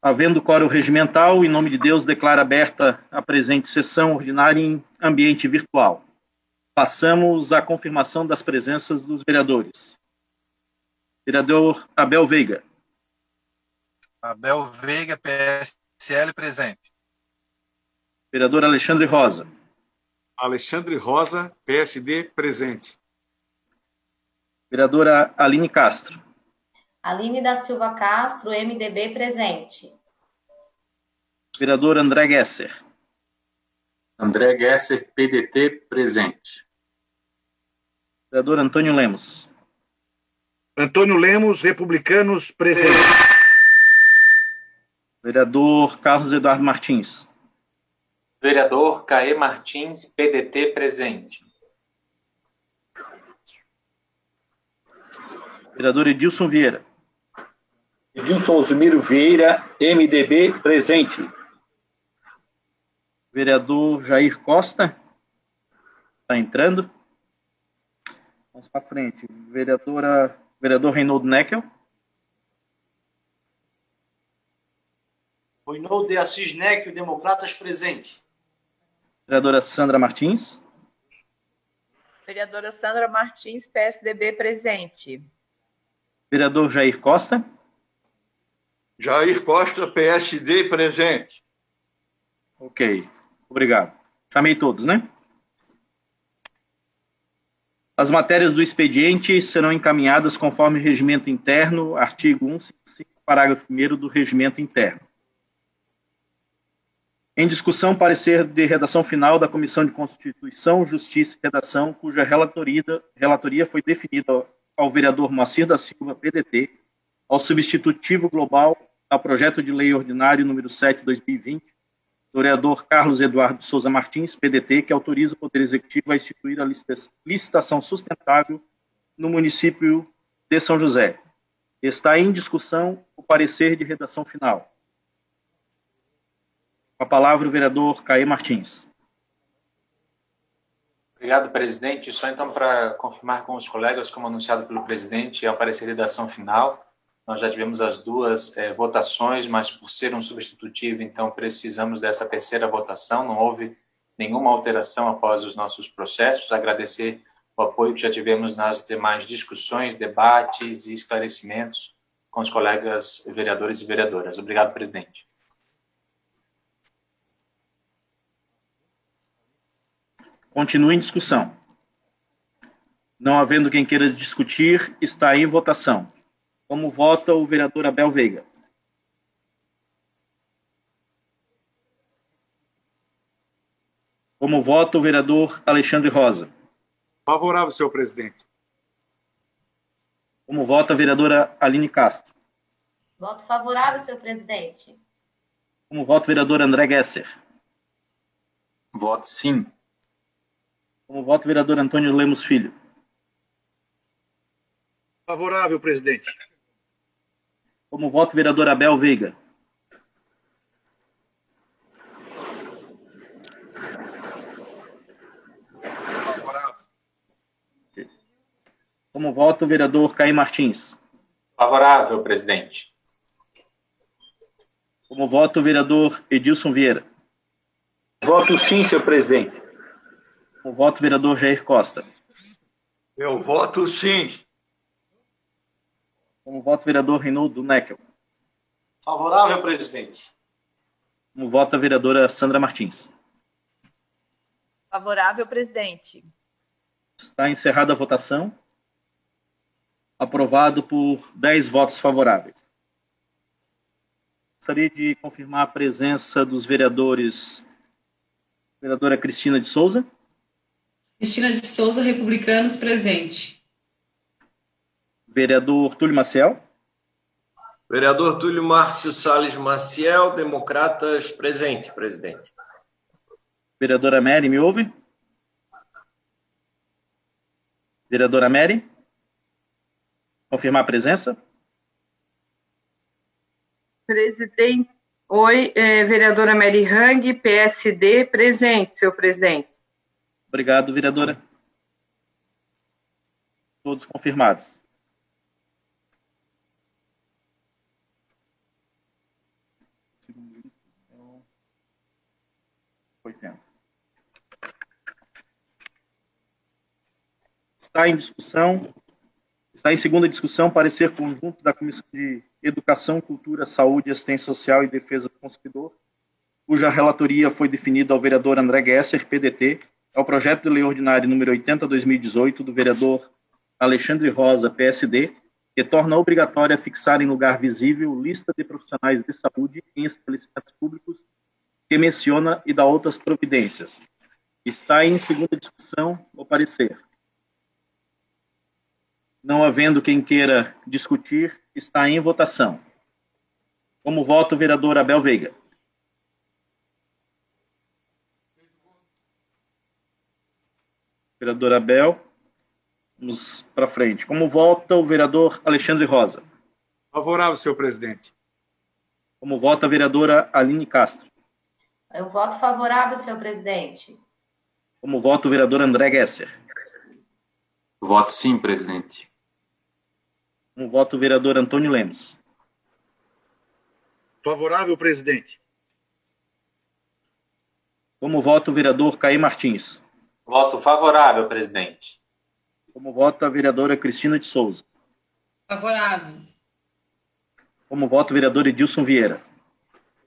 Havendo quórum regimental, em nome de Deus, declaro aberta a presente sessão ordinária em ambiente virtual. Passamos à confirmação das presenças dos vereadores. Vereador Abel Veiga. Abel Veiga, PSL, presente. Vereador Alexandre Rosa. Alexandre Rosa, PSD, presente. Vereadora Aline Castro. Aline da Silva Castro, MDB, presente. Vereador André Gesser. André Gesser, PDT, presente. Vereador Antônio Lemos. Antônio Lemos, Republicanos, presente. Vereador Carlos Eduardo Martins. Vereador Caê Martins, PDT, presente. Vereador Edilson Vieira. Edilson Osmiro Vieira, MDB, presente. Vereador Jair Costa. Está entrando. Vamos para frente. Vereador Reinaldo Neckel. Reinaldo de Assis Neckel, Democratas, presente. Vereadora Sandra Martins. Vereadora Sandra Martins, PSDB, presente. Vereador Jair Costa. Jair Costa, PSD, presente. Ok, obrigado. Chamei todos, né? As matérias do expediente serão encaminhadas conforme o regimento interno, artigo 155, parágrafo 1º do regimento interno. Em discussão, parecer de redação final da Comissão de Constituição, Justiça e Redação, cuja relatoria foi definida ao vereador Moacir da Silva, PDT, ao substitutivo global ao projeto de lei ordinário número 7/2020, do vereador Carlos Eduardo Souza Martins, PDT, que autoriza o Poder Executivo a instituir a licitação sustentável no município de São José. Está em discussão o parecer de redação final. Com a palavra o vereador Caê Martins. Obrigado, presidente. Só então para confirmar com os colegas, como anunciado pelo presidente, ao parecer de redação final, nós já tivemos as duas votações, mas por ser um substitutivo, então precisamos dessa terceira votação. Não houve nenhuma alteração após os nossos processos. Agradecer o apoio que já tivemos nas demais discussões, debates e esclarecimentos com os colegas vereadores e vereadoras. Obrigado, presidente. Continua em discussão. Não havendo quem queira discutir, está em votação. Como vota o vereador Abel Veiga? Como vota o vereador Alexandre Rosa? Favorável, senhor presidente. Como vota a vereadora Aline Castro? Voto favorável, senhor presidente. Como vota o vereador André Gesser? Voto sim. Como vota o vereador Antônio Lemos Filho? Favorável, presidente. Como vota o vereador Abel Veiga? Favorável. Como vota o vereador Caê Martins? Favorável, presidente. Como vota o vereador Edilson Vieira? Voto sim, senhor presidente. Como vota o vereador Jair Costa? Eu voto sim. Como vota o vereador Reinaldo Neckel? Favorável, presidente. Como vota a vereadora Sandra Martins? Favorável, presidente. Está encerrada a votação. Aprovado por 10 votos favoráveis. Gostaria de confirmar a presença dos vereadores. Vereadora Cristina de Souza. Cristina de Souza, Republicanos, presente. Vereador Túlio Maciel. Vereador Túlio Márcio Salles Maciel, Democratas, presente, presidente. Vereadora Mary, me ouve? Vereadora Mary? Confirmar a presença? Presidente, oi, vereadora Mary Hang, PSD, presente, senhor presidente. Obrigado, vereadora. Todos confirmados. Está em segunda discussão parecer conjunto da Comissão de Educação, Cultura, Saúde, Assistência Social e Defesa do Consumidor, cuja relatoria foi definida ao vereador André Gesser, PDT, ao projeto de lei ordinário número 80/2018 do vereador Alexandre Rosa, PSD, que torna obrigatória fixar em lugar visível lista de profissionais de saúde em estabelecimentos públicos que menciona e dá outras providências. Está em segunda discussão o parecer. Não havendo quem queira discutir, está em votação. Como vota o vereador Abel Veiga? Vereador Abel, vamos para frente. Como vota o vereador Alexandre Rosa? Favorável, senhor presidente. Como vota a vereadora Aline Castro? Eu voto favorável, senhor presidente. Como vota o vereador André Gesser? Voto sim, presidente. Como vota o vereador Antônio Lemos? Favorável, presidente. Como vota o vereador Caí Martins? Voto favorável, presidente. Como vota a vereadora Cristina de Souza? Favorável. Como vota o vereador Edilson Vieira?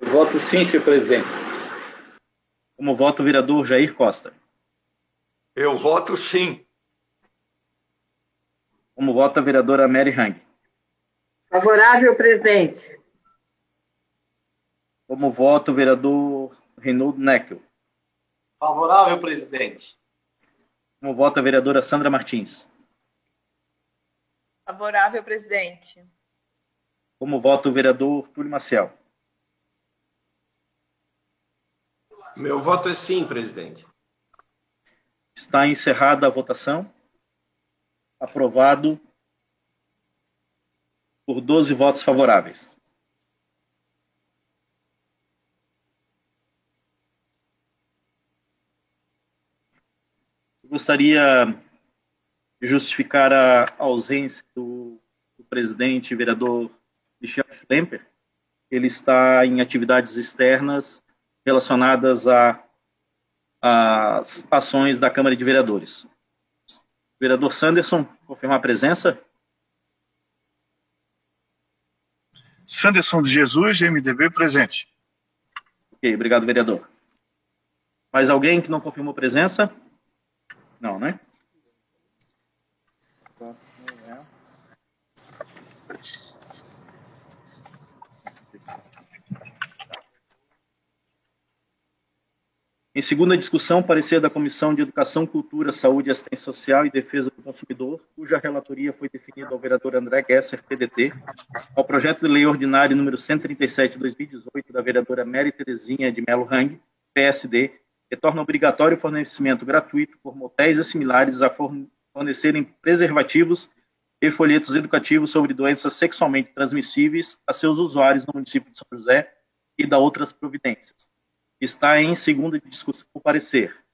Voto sim, senhor presidente. Como vota o vereador Jair Costa? Eu voto sim. Como vota a vereadora Mary Hang? Favorável, presidente. Como vota o vereador Reinaldo Neckel? Favorável, presidente. Como vota a vereadora Sandra Martins? Favorável, presidente. Como vota o vereador Túlio Maciel? Meu voto é sim, presidente. Está encerrada a votação. Aprovado por 12 votos favoráveis. Eu gostaria de justificar a ausência do presidente vereador Michel Schlemper. Ele está em atividades externas relacionadas às ações da Câmara de Vereadores. Vereador Sanderson, confirmar a presença? Sanderson de Jesus, MDB, presente. Ok, obrigado, vereador. Mais alguém que não confirmou presença? Não, né? Em segunda discussão, parecer da Comissão de Educação, Cultura, Saúde, Assistência Social e Defesa do Consumidor, cuja relatoria foi definida ao vereador André Gesser, PDT, ao projeto de lei ordinário número 137/2018 da vereadora Mary Terezinha de Melo Hang, PSD, que torna obrigatório o fornecimento gratuito por motéis e similares a fornecerem preservativos e folhetos educativos sobre doenças sexualmente transmissíveis a seus usuários no município de São José e da outras providências. Está em segunda discussão o parecer.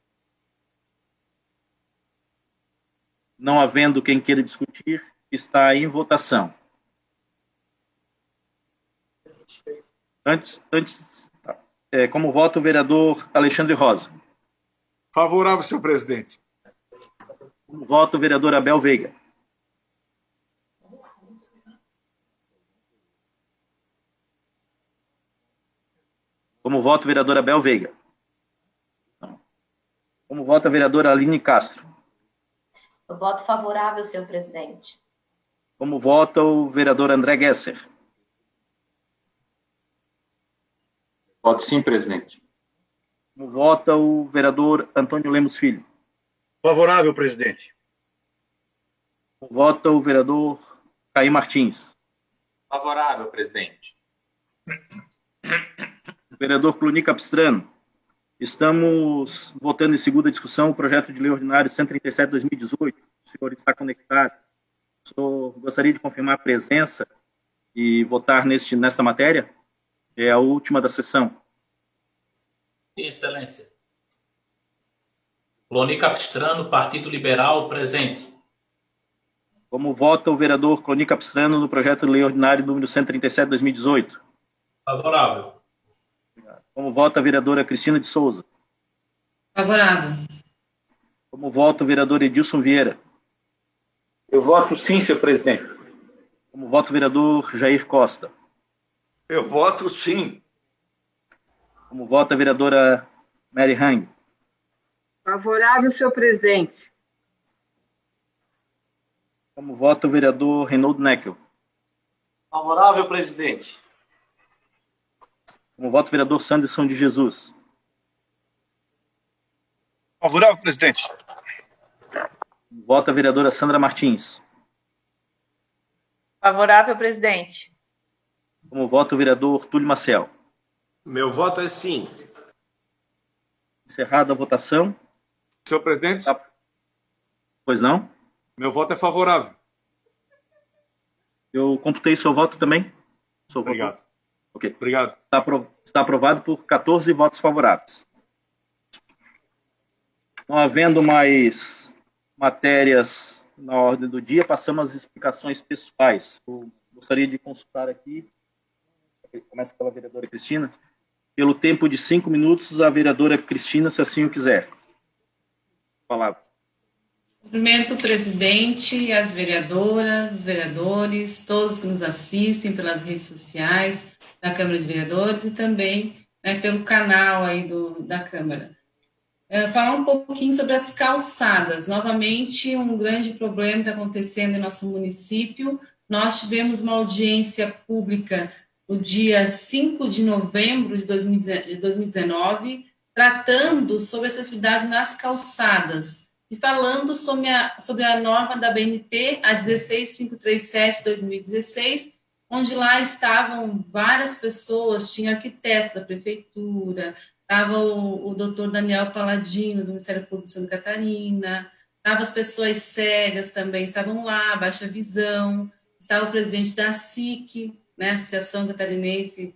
Não havendo quem queira discutir, está em votação. Como vota o vereador Alexandre Rosa? Favorável, senhor presidente. Como vota o vereador Abel Veiga? Como vota o vereador Abel Veiga? Como vota a vereadora Aline Castro? Eu voto favorável, senhor presidente. Como vota o vereador André Gesser? Voto sim, presidente. Como vota o vereador Antônio Lemos Filho? Favorável, presidente. Como vota o vereador Caí Martins? Favorável, presidente. Vereador Cluny Capistrano, estamos votando em segunda discussão o projeto de lei ordinário 137/2018. O senhor está conectado. O senhor gostaria de confirmar a presença e votar nesta matéria? É a última da sessão. Sim, excelência. Cluny Capistrano, Partido Liberal, presente. Como vota o vereador Cluny Capistrano no projeto de lei ordinário número 137/2018? Favorável. Como vota a vereadora Cristina de Souza? Favorável. Como vota o vereador Edilson Vieira? Eu voto sim, senhor presidente. Como voto, vereador Jair Costa. Eu voto sim. Como voto, a vereadora Mary Hang. Favorável, senhor presidente. Como voto, o vereador Reinaldo Neckel. Favorável, presidente. Como voto, o vereador Sanderson de Jesus. Favorável, presidente. Como voto, a vereadora Sandra Martins. Favorável, presidente. Como voto, o vereador Túlio Maciel. Meu voto é sim. Encerrada a votação. Senhor presidente, Pois não? meu voto é favorável. Eu computei seu voto também. Obrigado. Ok. Obrigado. Está aprovado por 14 votos favoráveis. Não havendo mais matérias na ordem do dia, passamos às explicações pessoais. Eu gostaria de consultar aqui, começa pela vereadora Cristina, pelo tempo de 5 minutos, a vereadora Cristina, se assim o quiser. Palavra. Cumprimento o presidente, as vereadoras, os vereadores, todos que nos assistem pelas redes sociais da Câmara de Vereadores e também pelo canal aí da Câmara. Falar um pouquinho sobre as calçadas. Novamente, um grande problema está acontecendo em nosso município. Nós tivemos uma audiência pública no dia 5 de novembro de 2019, tratando sobre a acessibilidade nas calçadas e falando sobre a norma da BNT, a 16537/2016, onde lá estavam várias pessoas, tinha arquitetos da prefeitura, estava o doutor Daniel Paladino, do Ministério Público de Santa Catarina, estavam as pessoas cegas também, estavam lá, baixa visão, estava o presidente da SIC, né, Associação Catarinense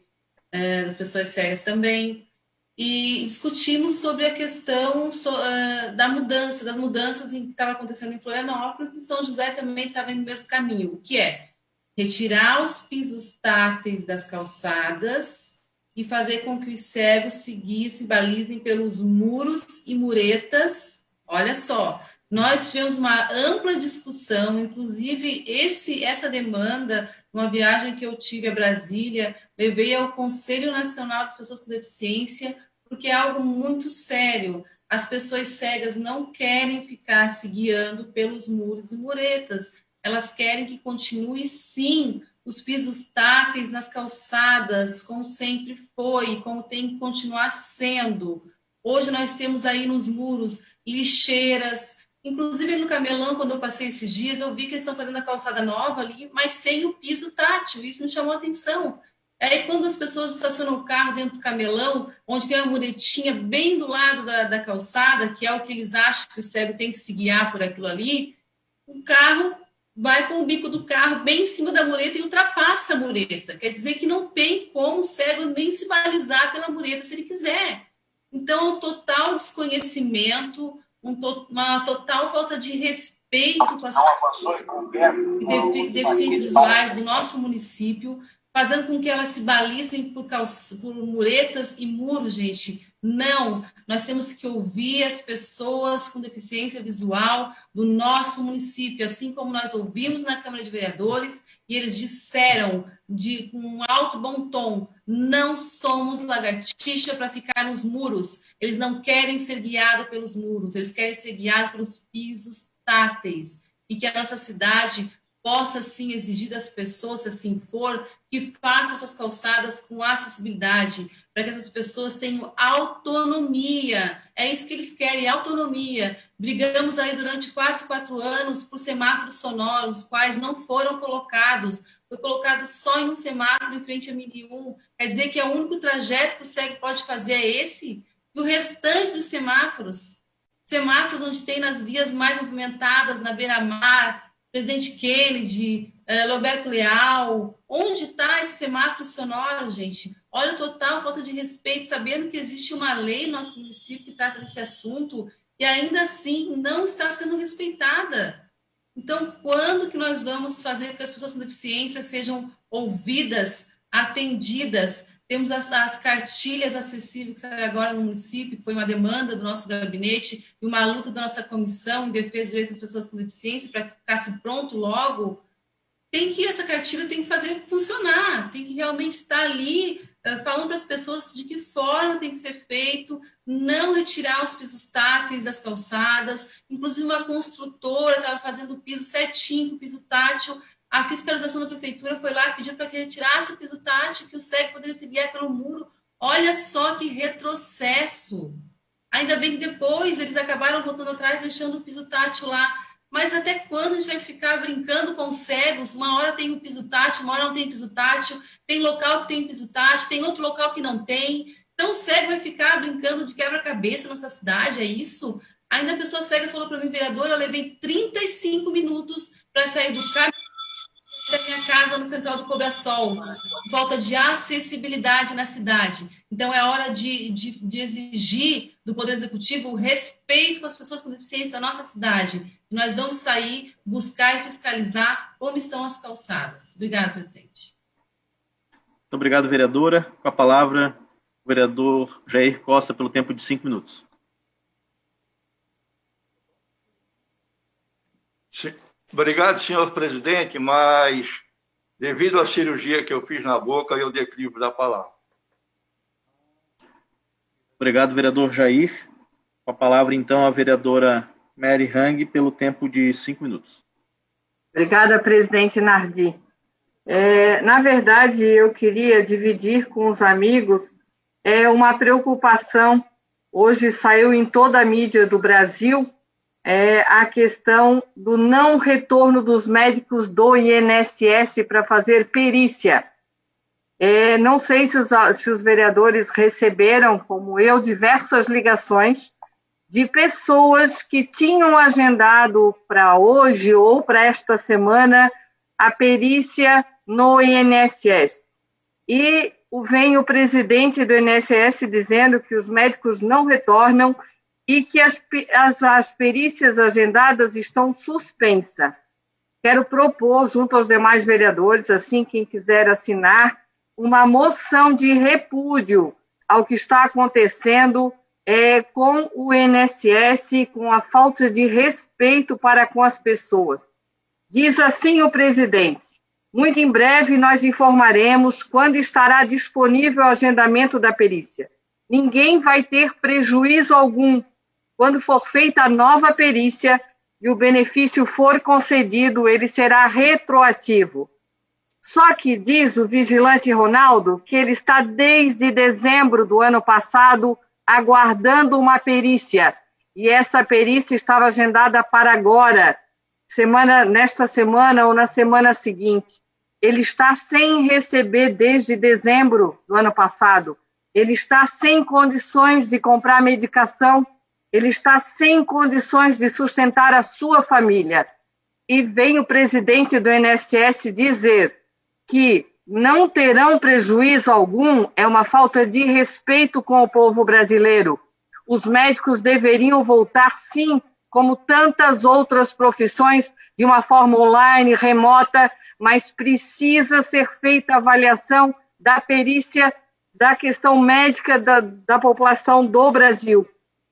das Pessoas Cegas também, e discutimos sobre a questão das mudanças que estavam acontecendo em Florianópolis, e São José também estava indo no mesmo caminho, o que é retirar os pisos táteis das calçadas e fazer com que os cegos seguissem, balizem pelos muros e muretas. Olha só, nós tivemos uma ampla discussão, inclusive essa demanda, numa viagem que eu tive a Brasília, levei ao Conselho Nacional das Pessoas com Deficiência, porque é algo muito sério. As pessoas cegas não querem ficar se guiando pelos muros e muretas, elas querem que continue, sim, os pisos táteis nas calçadas, como sempre foi, como tem que continuar sendo. Hoje nós temos aí nos muros lixeiras, inclusive no Camelão, quando eu passei esses dias, eu vi que eles estão fazendo a calçada nova ali, mas sem o piso tátil, isso me chamou a atenção. Aí quando as pessoas estacionam o carro dentro do Camelão, onde tem uma muretinha bem do lado da calçada, que é o que eles acham que o cego tem que se guiar por aquilo ali, o carro vai com o bico do carro bem em cima da mureta e ultrapassa a mureta. Quer dizer que não tem como o cego nem se balizar pela mureta se ele quiser. Então, um total desconhecimento, uma total falta de respeito com as deficientes visuais do nosso município, fazendo com que elas se balizem por muretas e muros, gente. Não, nós temos que ouvir as pessoas com deficiência visual do nosso município, assim como nós ouvimos na Câmara de Vereadores, e eles disseram, com um alto bom tom, não somos lagartixa para ficar nos muros. Eles não querem ser guiados pelos muros, eles querem ser guiados pelos pisos táteis, e que a nossa cidade possa, sim, exigir das pessoas, se assim for, que faça suas calçadas com acessibilidade, para que essas pessoas tenham autonomia. É isso que eles querem, autonomia. Brigamos aí durante quase 4 anos por semáforos sonoros, quais não foram colocados. Foi colocado só em um semáforo em frente a 1001. Quer dizer que é o único trajeto que o cego pode fazer é esse? E o restante dos semáforos onde tem nas vias mais movimentadas, na beira-mar, Presidente Kennedy, Roberto Leal, onde está esse semáforo sonoro, gente? Olha, total falta de respeito, sabendo que existe uma lei no nosso município que trata desse assunto e ainda assim não está sendo respeitada. Então, quando que nós vamos fazer com que as pessoas com deficiência sejam ouvidas, atendidas, temos as cartilhas acessíveis que saem agora no município, que foi uma demanda do nosso gabinete e uma luta da nossa comissão em defesa dos direitos das pessoas com deficiência para que ficasse pronto logo. Essa cartilha tem que fazer funcionar, tem que realmente estar ali falando para as pessoas de que forma tem que ser feito, não retirar os pisos táteis das calçadas. Inclusive, uma construtora estava fazendo o piso certinho, o piso tátil. A fiscalização da prefeitura foi lá e pediu para que retirasse o piso tátil, que o cego poderia se guiar pelo muro. Olha só que retrocesso. Ainda bem que depois eles acabaram voltando atrás, deixando o piso tátil lá. Mas até quando a gente vai ficar brincando com os cegos? Uma hora tem um piso tátil, uma hora não tem piso tátil, tem local que tem piso tátil, tem outro local que não tem. Então o cego vai ficar brincando de quebra-cabeça nessa cidade, é isso? Ainda a pessoa cega falou para mim, vereadora, eu levei 35 minutos para sair do carro da minha casa no Central do Cobrasol, falta de acessibilidade na cidade. Então, é hora de exigir do Poder Executivo o respeito com as pessoas com deficiência da nossa cidade. E nós vamos sair, buscar e fiscalizar como estão as calçadas. Obrigada, presidente. Muito obrigado, vereadora. Com a palavra, o vereador Jair Costa, pelo tempo de 5 minutos. Obrigado, senhor presidente, mas devido à cirurgia que eu fiz na boca, eu declivo da palavra. Obrigado, vereador Jair. Com a palavra, então, a vereadora Mary Hang, pelo tempo de 5 minutos. Obrigada, presidente Nardi. Na verdade, eu queria dividir com os amigos uma preocupação. Hoje saiu em toda a mídia do Brasil a questão do não retorno dos médicos do INSS para fazer perícia. Não sei se os vereadores receberam, como eu, diversas ligações de pessoas que tinham agendado para hoje ou para esta semana a perícia no INSS. E vem o presidente do INSS dizendo que os médicos não retornam e que as perícias agendadas estão suspensas. Quero propor, junto aos demais vereadores, assim, quem quiser assinar, uma moção de repúdio ao que está acontecendo com o INSS, com a falta de respeito para com as pessoas. Diz assim o presidente: muito em breve nós informaremos quando estará disponível o agendamento da perícia. Ninguém vai ter prejuízo algum quando for feita a nova perícia e o benefício for concedido, ele será retroativo. Só que diz o vigilante Ronaldo que ele está desde dezembro do ano passado aguardando uma perícia, e essa perícia estava agendada para agora, nesta semana ou na semana seguinte. Ele está sem receber desde dezembro do ano passado, ele está sem condições de comprar medicação, ele está sem condições de sustentar a sua família. E vem o presidente do INSS dizer que não terão prejuízo algum, é uma falta de respeito com o povo brasileiro. Os médicos deveriam voltar, sim, como tantas outras profissões, de uma forma online, remota, mas precisa ser feita a avaliação da perícia, da questão médica da população do Brasil.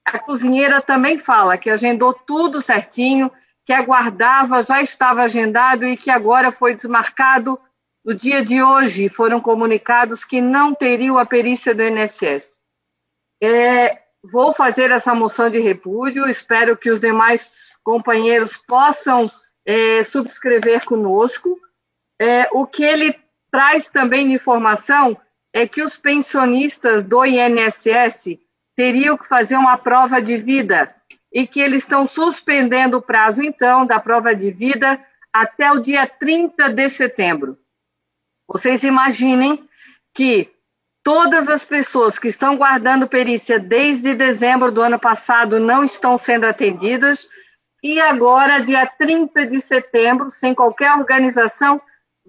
A cozinheira também fala que agendou tudo certinho, que aguardava, já estava agendado e que agora foi desmarcado. No dia de hoje, foram comunicados que não teriam a perícia do INSS. Vou fazer essa moção de repúdio, espero que os demais companheiros possam subscrever conosco. O que ele traz também de informação é que os pensionistas do INSS teriam que fazer uma prova de vida e que eles estão suspendendo o prazo, então, da prova de vida até o dia 30 de setembro. Vocês imaginem que todas as pessoas que estão guardando perícia desde dezembro do ano passado não estão sendo atendidas e agora, dia 30 de setembro, sem qualquer organização,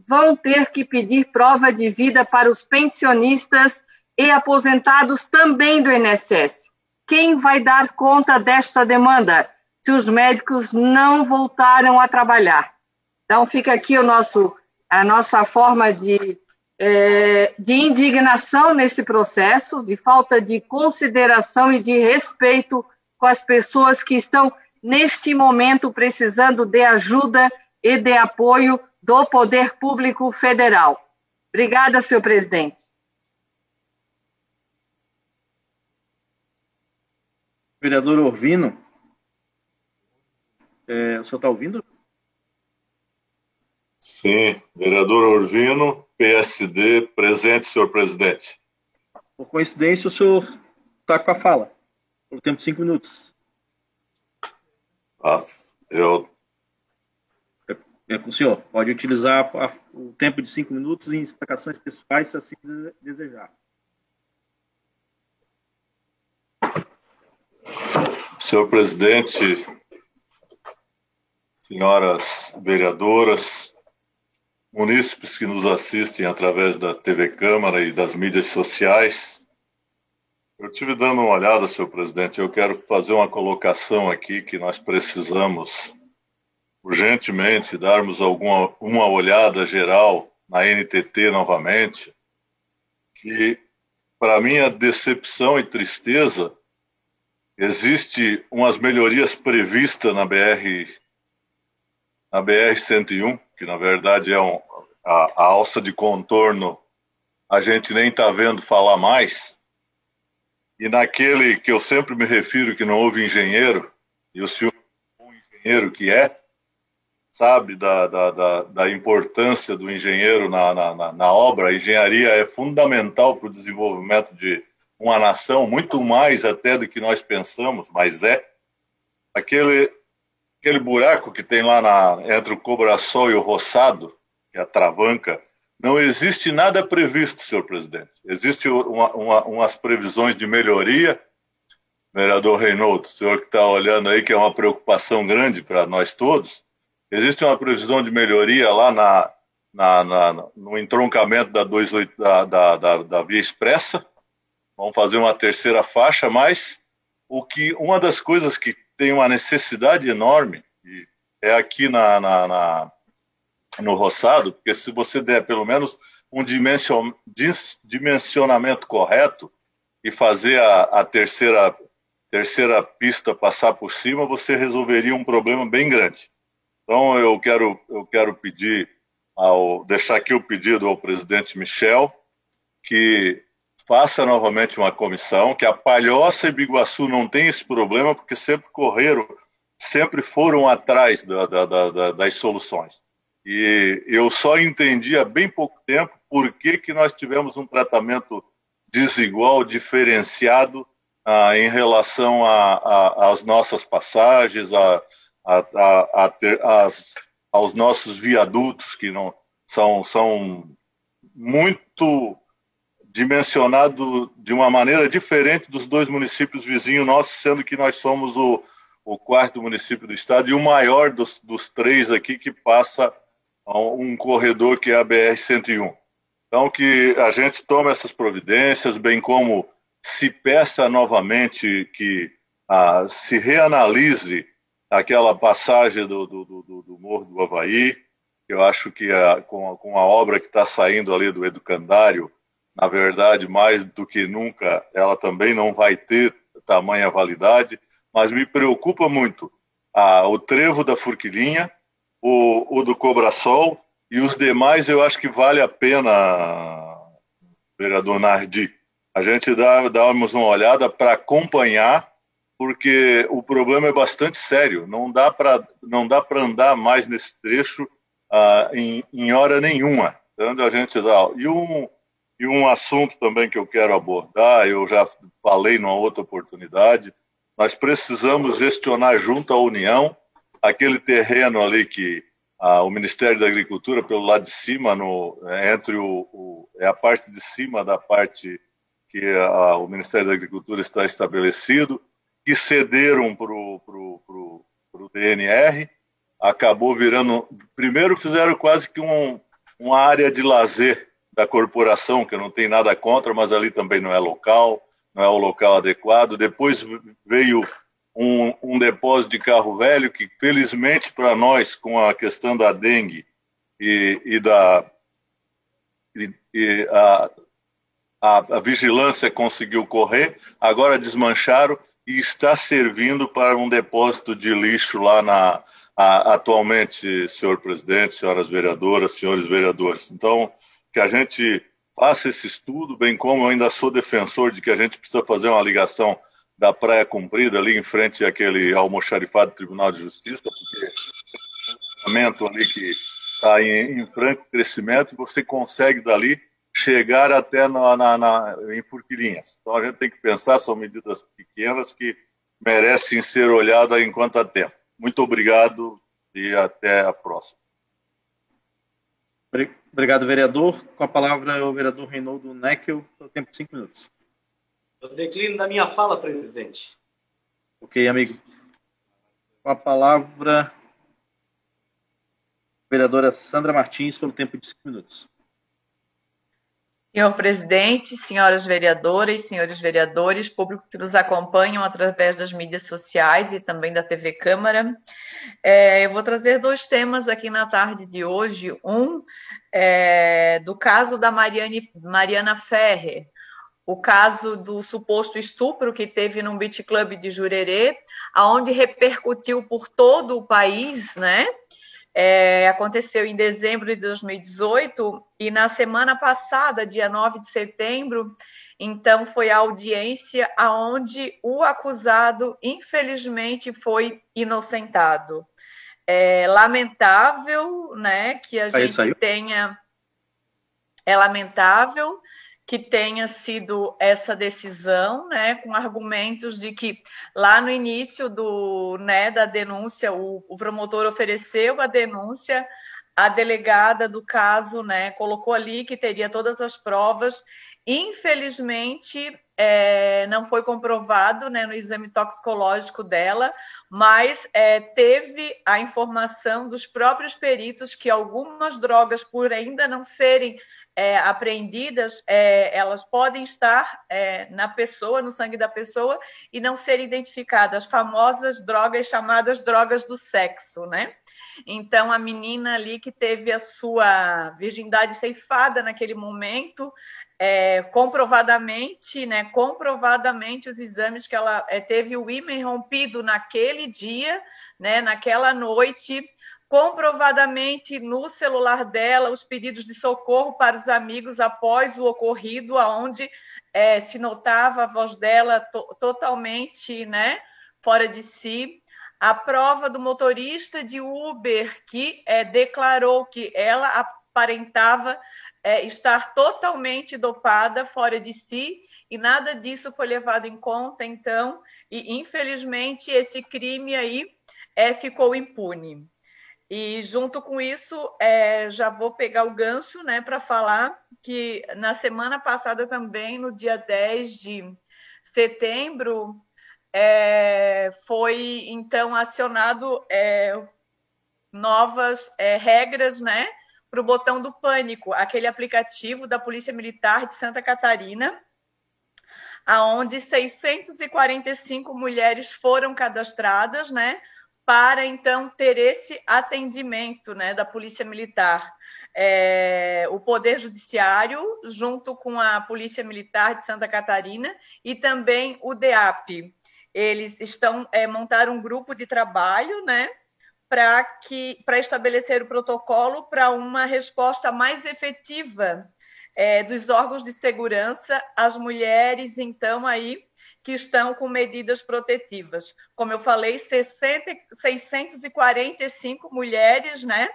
vão ter que pedir prova de vida para os pensionistas e aposentados também do INSS. Quem vai dar conta desta demanda se os médicos não voltaram a trabalhar? Então, fica aqui a nossa forma de de indignação nesse processo, de falta de consideração e de respeito com as pessoas que estão, neste momento, precisando de ajuda e de apoio do Poder Público Federal. Obrigada, senhor presidente. Vereador Orvino, o senhor está ouvindo? Sim, vereador Orvino, PSD, presente, senhor presidente. Por coincidência, o senhor está com a fala, pelo tempo de 5 minutos. É com o senhor. Pode utilizar o tempo de 5 minutos em explicações pessoais, se assim desejar. Senhor presidente, senhoras vereadoras, munícipes que nos assistem através da TV Câmara e das mídias sociais, eu estive dando uma olhada, senhor presidente, eu quero fazer uma colocação aqui que nós precisamos urgentemente darmos uma olhada geral na NTT novamente, que, para minha decepção e tristeza, existe umas melhorias previstas na BR-101, que na verdade é a alça de contorno, a gente nem está vendo falar mais. E naquele que eu sempre me refiro que não houve engenheiro, e o senhor é um engenheiro que sabe da importância do engenheiro na obra. A engenharia é fundamental para o desenvolvimento de uma nação, muito mais até do que nós pensamos, mas aquele buraco que tem lá entre o Cobrasol e o Roçado, que é a Travanca, não existe nada previsto, senhor presidente. Existem umas previsões de melhoria. Vereador Reinaldo, o senhor que está olhando aí, que é uma preocupação grande para nós todos, existe uma previsão de melhoria lá no entroncamento da Via Expressa. Vamos fazer uma terceira faixa, mas uma das coisas que tem uma necessidade enorme é aqui no Roçado, porque se você der pelo menos um dimensionamento correto e fazer a terceira pista passar por cima, você resolveria um problema bem grande. Então eu quero pedir, deixar aqui o pedido ao presidente Michel, que faça novamente uma comissão, que a Palhoça e Biguaçu não tem esse problema, porque sempre foram atrás das soluções. E eu só entendi há bem pouco tempo por que nós tivemos um tratamento desigual, diferenciado em relação às nossas passagens, aos nossos viadutos, que não são muito dimensionado de uma maneira diferente dos dois municípios vizinhos nossos, sendo que nós somos o quarto município do estado e o maior dos três aqui, que passa um corredor que é a BR-101. Então, que a gente tome essas providências, bem como se peça novamente que se reanalise aquela passagem do Morro do Avaí. Eu acho que com a obra que está saindo ali do Educandário, na verdade, mais do que nunca, ela também não vai ter tamanha validade, mas me preocupa muito o trevo da Forquilinha, o do Cobrasol, e os demais eu acho que vale a pena, vereador Nardi, a gente darmos uma olhada para acompanhar, porque o problema é bastante sério, não dá para andar mais nesse trecho em hora nenhuma. Então, a gente dá... E um assunto também que eu quero abordar, eu já falei numa outra oportunidade, nós precisamos gestionar junto à União aquele terreno ali que o Ministério da Agricultura, pelo lado de cima, é a parte de cima da parte que o Ministério da Agricultura está estabelecido, que cederam para o DNR, acabou virando... Primeiro fizeram quase que uma área de lazer da corporação, que eu não tenho nada contra, mas ali também não é local, não é o local adequado. Depois veio um depósito de carro velho, que felizmente para nós, com a questão da dengue e e a vigilância conseguiu correr, agora desmancharam e está servindo para um depósito de lixo lá atualmente, senhor presidente, senhoras vereadoras, senhores vereadores. Então, que a gente faça esse estudo, bem como eu ainda sou defensor de que a gente precisa fazer uma ligação da Praia Comprida, ali em frente àquele almoxarifado Tribunal de Justiça, porque é um momento ali que está em franco crescimento, você consegue dali chegar até em Forquilinhas. Então a gente tem que pensar, são medidas pequenas que merecem ser olhadas enquanto há tempo. Muito obrigado e até a próxima. Obrigado, vereador. Com a palavra o vereador Reinaldo Neckel, seu tempo 5 minutos. Eu declino da minha fala, presidente. Ok, amigo. Com a palavra, vereadora Sandra Martins, pelo tempo de 5 minutos. Senhor presidente, senhoras vereadoras, senhores vereadores, público que nos acompanham através das mídias sociais e também da TV Câmara, eu vou trazer 2 temas aqui na tarde de hoje. Um do caso da Mariana Ferrer, o caso do suposto estupro que teve num beach club de Jurerê, onde repercutiu por todo o país, né? Aconteceu em dezembro de 2018 e na semana passada, dia 9 de setembro, então foi a audiência onde o acusado, infelizmente, foi inocentado. É lamentável, né, que a gente tenha... É lamentável que tenha sido essa decisão, né, com argumentos de que lá no início da denúncia, o promotor ofereceu a denúncia, a delegada do caso, né, colocou ali que teria todas as provas. Infelizmente, não foi comprovado, né, no exame toxicológico dela, mas teve a informação dos próprios peritos que algumas drogas, por ainda não serem apreendidas, elas podem estar na pessoa, no sangue da pessoa, e não serem identificadas, as famosas drogas chamadas drogas do sexo, né? Então, a menina ali que teve a sua virgindade ceifada naquele momento, comprovadamente os exames que ela teve o ímã rompido naquele dia, né, naquela noite, comprovadamente no celular dela os pedidos de socorro para os amigos após o ocorrido, onde se notava a voz dela totalmente, né, fora de si. A prova do motorista de Uber que declarou que ela aparentava estar totalmente dopada, fora de si, e nada disso foi levado em conta, então, e infelizmente esse crime aí ficou impune. E junto com isso, já vou pegar o gancho, né, para falar que na semana passada também, no dia 10 de setembro, foi então acionado novas regras, né, para o botão do pânico, aquele aplicativo da Polícia Militar de Santa Catarina, aonde 645 mulheres foram cadastradas, né, para então ter esse atendimento, né, da Polícia Militar. O Poder Judiciário, junto com a Polícia Militar de Santa Catarina e também o DEAP. Eles montaram um grupo de trabalho, né, para estabelecer o protocolo para uma resposta mais efetiva dos órgãos de segurança às mulheres, então, aí, que estão com medidas protetivas. Como eu falei, 645 mulheres, né,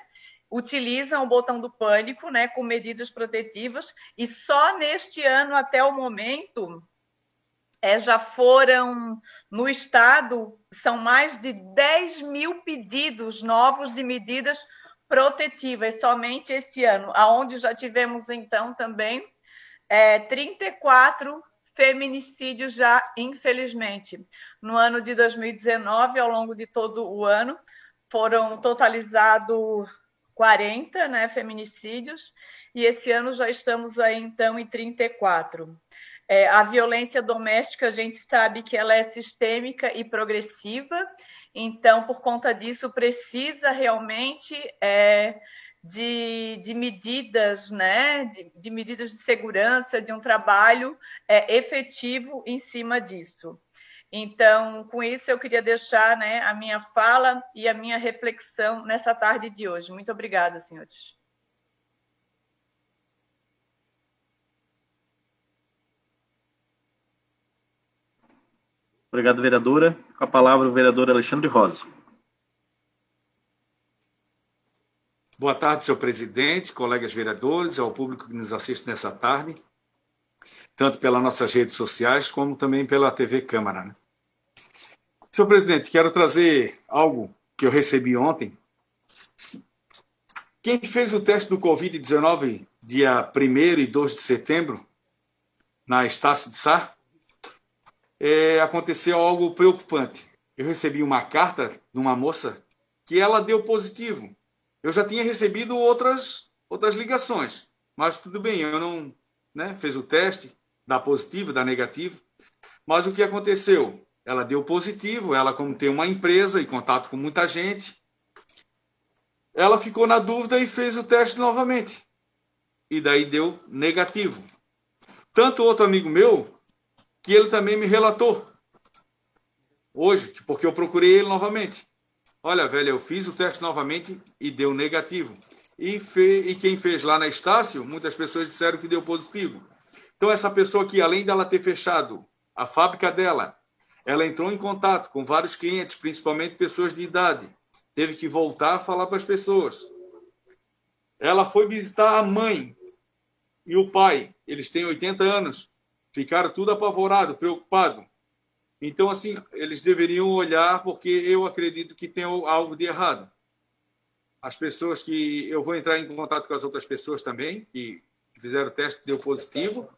utilizam o botão do pânico, né, com medidas protetivas, e só neste ano, até o momento, já foram, no estado, são mais de 10 mil pedidos novos de medidas protetivas, somente esse ano, onde já tivemos, então, também 34 feminicídios já, infelizmente. No ano de 2019, ao longo de todo o ano, foram totalizados 40, né, feminicídios, e esse ano já estamos aí, então, em 34. A violência doméstica, a gente sabe que ela é sistêmica e progressiva, então, por conta disso, precisa realmente de medidas, né, de medidas de segurança, de um trabalho efetivo em cima disso. Então, com isso, eu queria deixar, né, a minha fala e a minha reflexão nessa tarde de hoje. Muito obrigada, senhores. Obrigado, vereadora. Com a palavra, o vereador Alexandre Rosa. Boa tarde, senhor presidente, colegas vereadores, ao público que nos assiste nessa tarde, tanto pelas nossas redes sociais, como também pela TV Câmara, né? Senhor presidente, quero trazer algo que eu recebi ontem. Quem fez o teste do Covid-19 dia 1º e 2 de setembro, na Estácio de Sá, aconteceu algo preocupante. Eu recebi uma carta de uma moça que ela deu positivo. Eu já tinha recebido outras ligações, mas tudo bem, eu não, né, fez o teste, dá positivo, dá negativo. Mas o que aconteceu? Ela deu positivo, ela, como tem uma empresa e contato com muita gente, ela ficou na dúvida e fez o teste novamente. E daí deu negativo. Tanto outro amigo meu, que ele também me relatou hoje, porque eu procurei ele novamente. Olha, velho, eu fiz o teste novamente e deu negativo. E quem fez lá na Estácio, muitas pessoas disseram que deu positivo. Então, essa pessoa aqui, além dela ter fechado a fábrica dela, ela entrou em contato com vários clientes, principalmente pessoas de idade. Teve que voltar a falar para as pessoas. Ela foi visitar a mãe e o pai. Eles têm 80 anos. Ficaram tudo apavorados, preocupados. Então, assim, eles deveriam olhar, porque eu acredito que tem algo de errado. As pessoas que... Eu vou entrar em contato com as outras pessoas também, que fizeram o teste e deu positivo.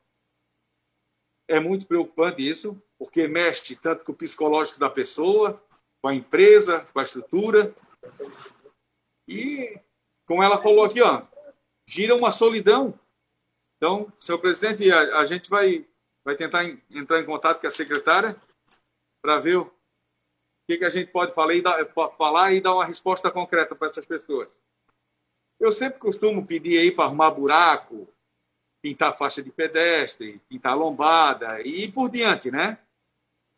É muito preocupante isso, porque mexe tanto com o psicológico da pessoa, com a empresa, com a estrutura. E, como ela falou aqui, ó, gira uma solidão. Então, senhor presidente, a gente vai tentar entrar em contato com a secretária para ver o que a gente pode falar e dar uma resposta concreta para essas pessoas. Eu sempre costumo pedir aí para arrumar buraco, pintar faixa de pedestre, pintar lombada e por diante, né?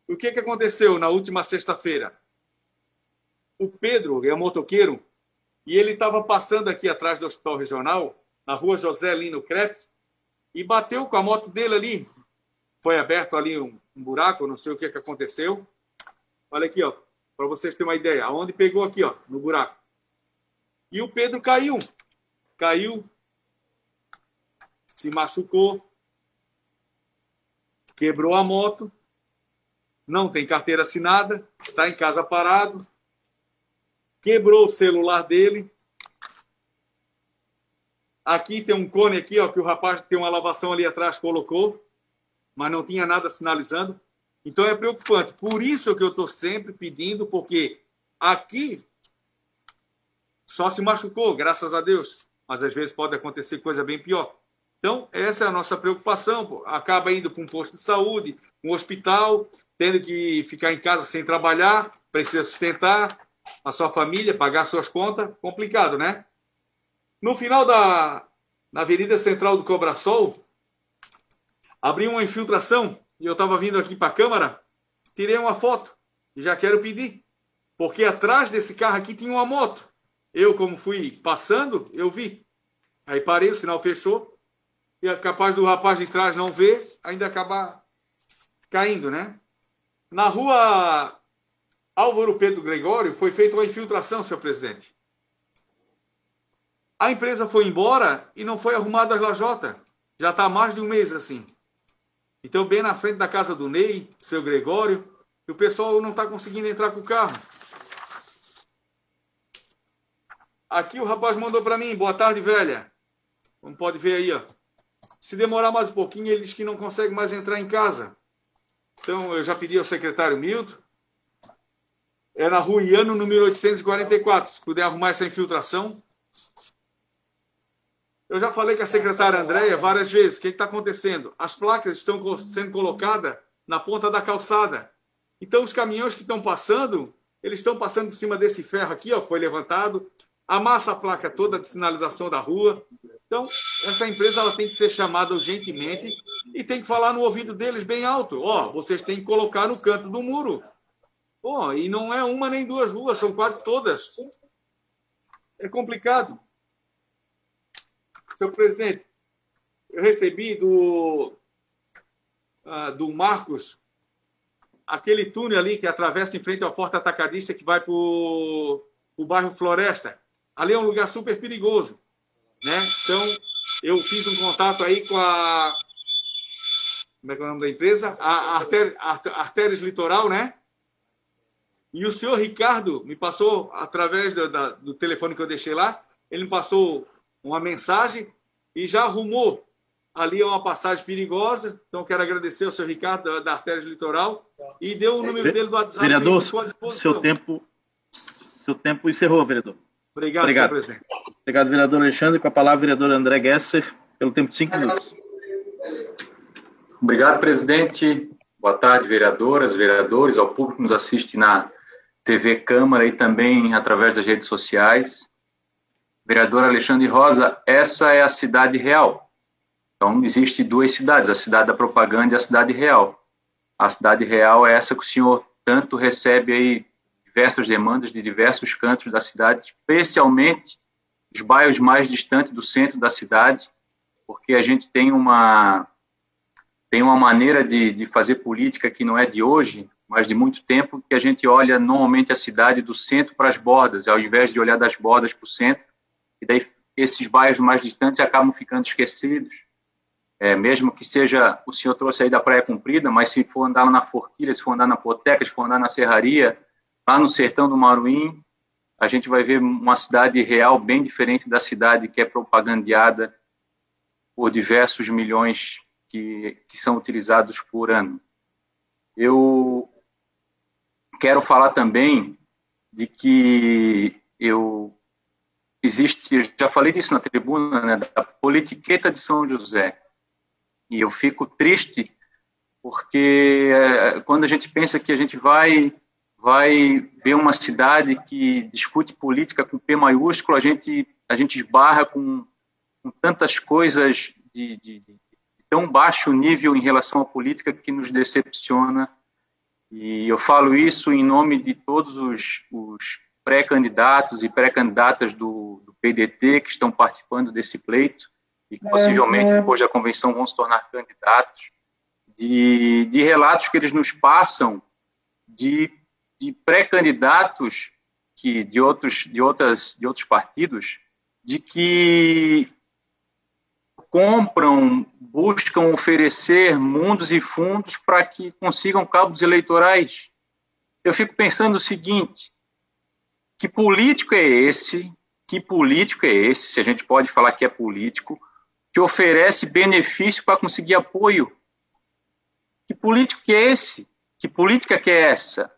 O que aconteceu na última sexta-feira? O Pedro é um motoqueiro e ele estava passando aqui atrás do Hospital Regional, na rua José Lino Kretz, e bateu com a moto dele ali. Foi aberto ali um buraco, não sei o que aconteceu. Olha aqui, ó, para vocês terem uma ideia. Aonde pegou aqui, ó, no buraco. E o Pedro caiu. Caiu, se machucou, quebrou a moto, não tem carteira assinada, está em casa parado, quebrou o celular dele. Aqui tem um cone aqui, ó, que o rapaz tem uma lavação ali atrás, colocou, mas não tinha nada sinalizando. Então é preocupante. Por isso que eu estou sempre pedindo, porque aqui só se machucou, graças a Deus, mas às vezes pode acontecer coisa bem pior. Então, essa é a nossa preocupação. Pô. Acaba indo para um posto de saúde, um hospital, tendo que ficar em casa sem trabalhar, precisa sustentar a sua família, pagar suas contas, complicado, né? No final na Avenida Central do Cobrasol, abriu uma infiltração e eu estava vindo aqui para a Câmara, tirei uma foto e já quero pedir, porque atrás desse carro aqui tinha uma moto. Eu, como fui passando, eu vi. Aí parei, o sinal fechou, e é capaz do rapaz de trás não ver, ainda acabar caindo, né? Na rua Álvaro Pedro Gregório foi feita uma infiltração, senhor presidente. A empresa foi embora e não foi arrumada a lajota. Já está há mais de um mês assim. Então, bem na frente da casa do Ney, seu Gregório, e o pessoal não está conseguindo entrar com o carro. Aqui o rapaz mandou para mim, boa tarde, velha. Como pode ver aí, ó. Se demorar mais um pouquinho, ele diz que não consegue mais entrar em casa. Então, eu já pedi ao secretário Milton. É na rua Iano, número 844. Se puder arrumar essa infiltração. Eu já falei com a secretária Andréia várias vezes. O que está acontecendo? As placas estão sendo colocadas na ponta da calçada. Então, os caminhões que estão passando, eles estão passando por cima desse ferro aqui, ó, foi levantado. amassa a placa toda de sinalização da rua. Então, essa empresa ela tem que ser chamada urgentemente e tem que falar no ouvido deles bem alto. Vocês têm que colocar no canto do muro. E não é uma nem duas ruas, são quase todas. É complicado. Senhor presidente, eu recebi do Marcos aquele túnel ali que atravessa em frente ao Forte Atacadista que vai para o bairro Floresta. Ali é um lugar super perigoso, né? Então, eu fiz um contato aí com a... Como é que é o nome da empresa? A Artérias Litoral, né? E o senhor Ricardo me passou, através do telefone que eu deixei lá, ele me passou uma mensagem e já arrumou ali uma passagem perigosa. Então, quero agradecer ao senhor Ricardo, da Artérias Litoral, e deu o número dele do WhatsApp. Vereador, seu tempo encerrou, vereador. Obrigado, senhor presidente. Obrigado, vereador Alexandre. Com a palavra, vereador André Gesser, pelo tempo de 5 minutos. Obrigado, presidente. Boa tarde, vereadoras, vereadores, ao público que nos assiste na TV Câmara e também através das redes sociais. Vereador Alexandre Rosa, essa é a cidade real. Então, existe duas cidades, a cidade da propaganda e a cidade real. A cidade real é essa que o senhor tanto recebe aí diversas demandas de diversos cantos da cidade, especialmente os bairros mais distantes do centro da cidade, porque a gente tem uma maneira de fazer política que não é de hoje, mas de muito tempo, que a gente olha normalmente a cidade do centro para as bordas, ao invés de olhar das bordas para o centro, e daí esses bairros mais distantes acabam ficando esquecidos. Mesmo que seja, o senhor trouxe aí da Praia Comprida, mas se for andar lá na Forquilha, se for andar na Poteca, se for andar na Serraria, lá no sertão do Maruim, a gente vai ver uma cidade real bem diferente da cidade que é propagandeada por diversos milhões que são utilizados por ano. Eu quero falar também de que já falei disso na tribuna, né, da politiqueta de São José. E eu fico triste porque quando a gente pensa que a gente vai ver uma cidade que discute política com P maiúsculo, a gente esbarra com tantas coisas de tão baixo nível em relação à política que nos decepciona. E eu falo isso em nome de todos os pré-candidatos e pré-candidatas do PDT que estão participando desse pleito e que possivelmente depois da convenção vão se tornar candidatos, de relatos que eles nos passam de pré-candidatos de outros partidos, de que buscam oferecer mundos e fundos para que consigam cabos eleitorais. Eu fico pensando o seguinte: que político é esse, se a gente pode falar que é político, que oferece benefício para conseguir apoio? Que político que é esse? Que política que é essa?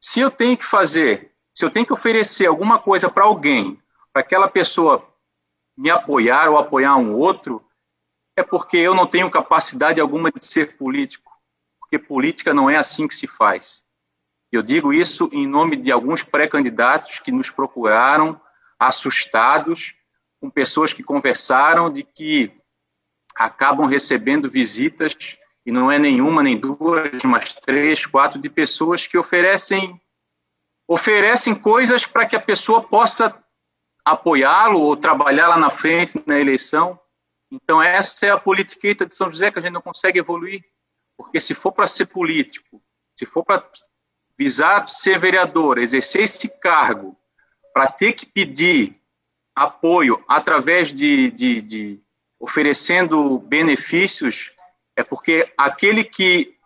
Se eu tenho que oferecer alguma coisa para alguém, para aquela pessoa me apoiar ou apoiar um outro, é porque eu não tenho capacidade alguma de ser político, porque política não é assim que se faz. Eu digo isso em nome de alguns pré-candidatos que nos procuraram, assustados, com pessoas que conversaram de que acabam recebendo visitas, e não é nenhuma, nem duas, mas 3, 4, de pessoas que oferecem coisas para que a pessoa possa apoiá-lo ou trabalhar lá na frente, na eleição. Então, essa é a politiqueta de São José, que a gente não consegue evoluir. Porque se for para ser político, se for para visar ser vereador, exercer esse cargo, para ter que pedir apoio através de oferecendo benefícios, é porque aquele que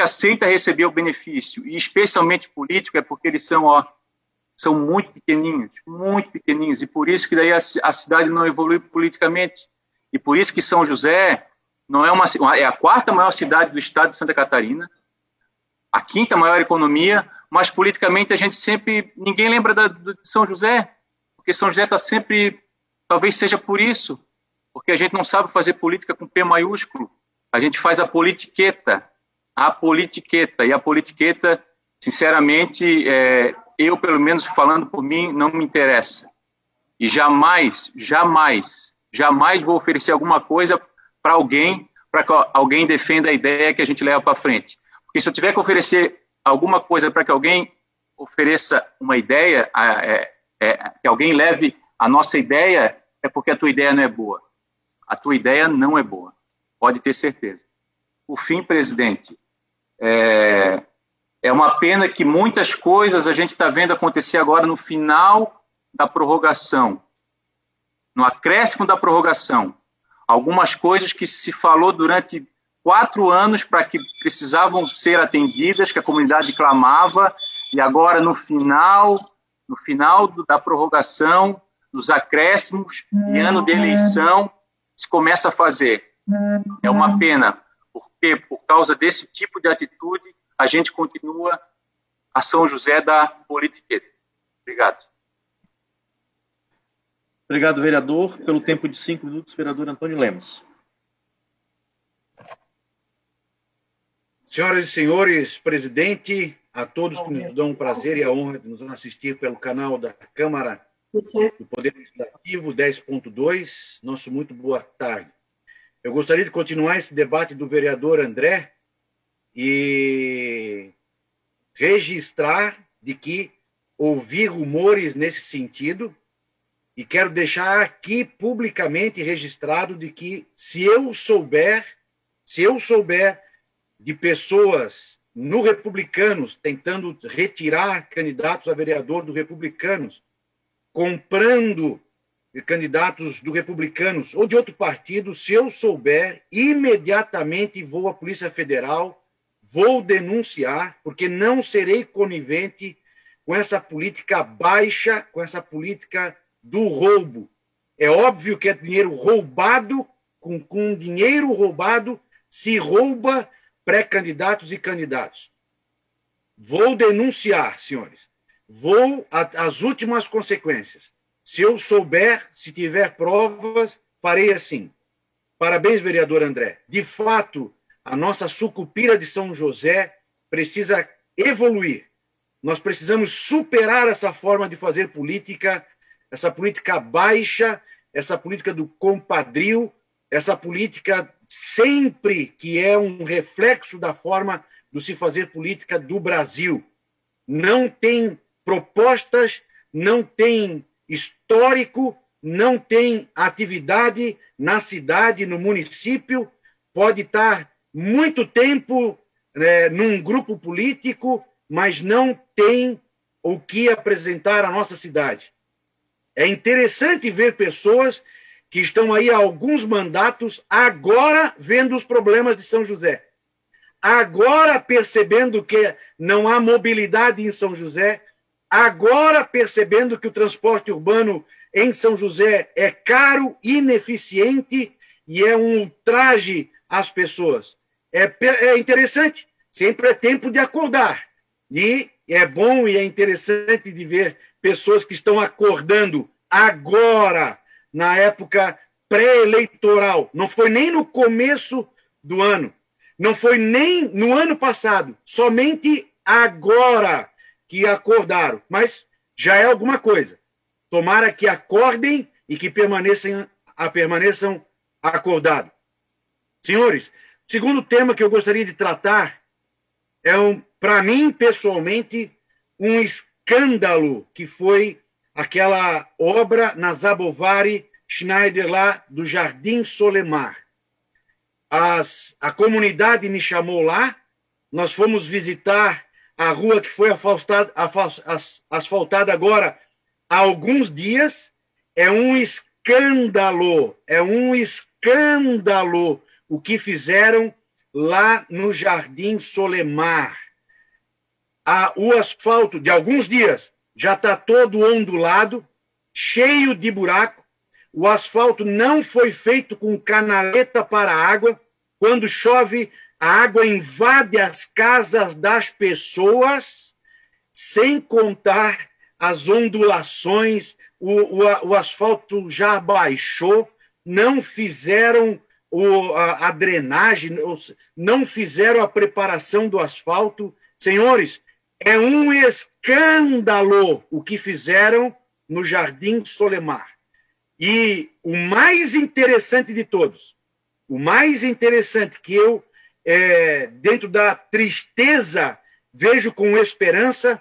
aceita receber o benefício, e especialmente político, é porque eles são muito pequenininhos, e por isso que daí a cidade não evolui politicamente. E por isso que São José é a 4ª maior cidade do estado de Santa Catarina, a 5ª maior economia, mas politicamente ninguém lembra de São José, porque São José está sempre, talvez seja por isso, porque a gente não sabe fazer política com P maiúsculo, a gente faz a politiqueta, e a politiqueta, sinceramente, eu, pelo menos falando por mim, não me interessa. E jamais vou oferecer alguma coisa para alguém, para que alguém defenda a ideia que a gente leva para frente. Porque se eu tiver que oferecer alguma coisa para que alguém ofereça uma ideia, que alguém leve a nossa ideia, é porque a tua ideia não é boa. A tua ideia não é boa. Pode ter certeza. Por fim, presidente, é uma pena que muitas coisas a gente está vendo acontecer agora no final da prorrogação, no acréscimo da prorrogação. Algumas coisas que se falou durante 4 anos para que precisavam ser atendidas, que a comunidade clamava, e agora no final da prorrogação, nos acréscimos e ano de eleição, se começa a fazer. É uma pena, porque por causa desse tipo de atitude, a gente continua a São José da politiqueta. Obrigado. Obrigado, vereador. Pelo tempo de 5 minutos, vereador Antônio Lemos. Senhoras e senhores, presidente, a todos que nos dão o prazer e a honra de nos assistir pelo canal da Câmara do Poder Legislativo 10.2, nosso muito boa tarde. Eu gostaria de continuar esse debate do vereador André e registrar de que ouvi rumores nesse sentido e quero deixar aqui publicamente registrado de que se eu souber de pessoas no Republicanos tentando retirar candidatos a vereador do Republicanos, comprando candidatos do Republicanos ou de outro partido, se eu souber, imediatamente vou à Polícia Federal, vou denunciar, porque não serei conivente com essa política baixa, com essa política do roubo. É óbvio que é dinheiro roubado, com dinheiro roubado se rouba pré-candidatos e candidatos. Vou denunciar, senhores. Vou às últimas consequências. Se eu souber, se tiver provas, farei assim. Parabéns, vereador André. De fato, a nossa sucupira de São José precisa evoluir. Nós precisamos superar essa forma de fazer política, essa política baixa, essa política do compadrio, essa política sempre que é um reflexo da forma de se fazer política do Brasil. Não tem propostas, não tem histórico, não tem atividade na cidade, no município, pode estar muito tempo num grupo político, mas não tem o que apresentar à nossa cidade. É interessante ver pessoas que estão aí há alguns mandatos, agora vendo os problemas de São José, agora percebendo que não há mobilidade em São José, agora percebendo que o transporte urbano em São José é caro, ineficiente e é um ultraje às pessoas. É interessante, sempre é tempo de acordar. E é bom e é interessante de ver pessoas que estão acordando agora, na época pré-eleitoral. Não foi nem no começo do ano, não foi nem no ano passado, somente agora que acordaram. Mas já é alguma coisa. Tomara que acordem e que permaneçam acordados. Senhores, o segundo tema que eu gostaria de tratar é, para mim, pessoalmente, um escândalo que foi aquela obra na Zabovari Schneider, lá do Jardim Solemar. A comunidade me chamou lá, nós fomos visitar a rua que foi asfaltada agora há alguns dias. É um escândalo o que fizeram lá no Jardim Solemar. O asfalto de alguns dias já está todo ondulado, cheio de buraco. O asfalto não foi feito com canaleta para água. Quando chove, a água invade as casas das pessoas, sem contar as ondulações. O asfalto já baixou, não fizeram a drenagem, não fizeram a preparação do asfalto. Senhores, É um escândalo o que fizeram no Jardim Solemar. E o mais interessante de todos, o mais interessante que eu, dentro da tristeza, vejo com esperança,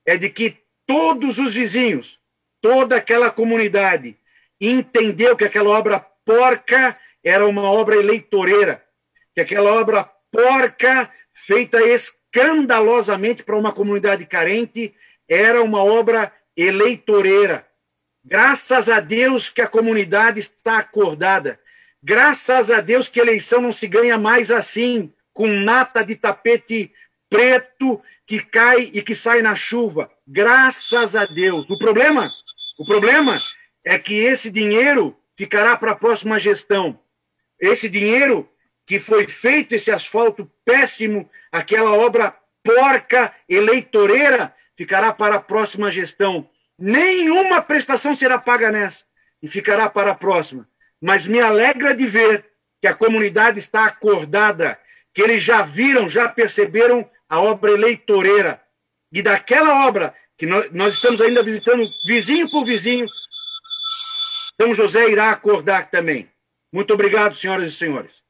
é de que todos os vizinhos, toda aquela comunidade, entendeu que aquela obra porca era uma obra eleitoreira, que aquela obra porca, feita escandalosamente para uma comunidade carente, era uma obra eleitoreira. Graças a Deus que a comunidade está acordada. Graças a Deus que a eleição não se ganha mais assim, com nata de tapete preto que cai e que sai na chuva. Graças a Deus. O problema é que esse dinheiro ficará para a próxima gestão. Esse dinheiro que foi feito, esse asfalto péssimo, aquela obra porca, eleitoreira, ficará para a próxima gestão. Nenhuma prestação será paga nessa e ficará para a próxima. Mas me alegra de ver que a comunidade está acordada, que eles já viram, já perceberam a obra eleitoreira. E daquela obra, que nós estamos ainda visitando vizinho por vizinho, São José irá acordar também. Muito obrigado, senhoras e senhores.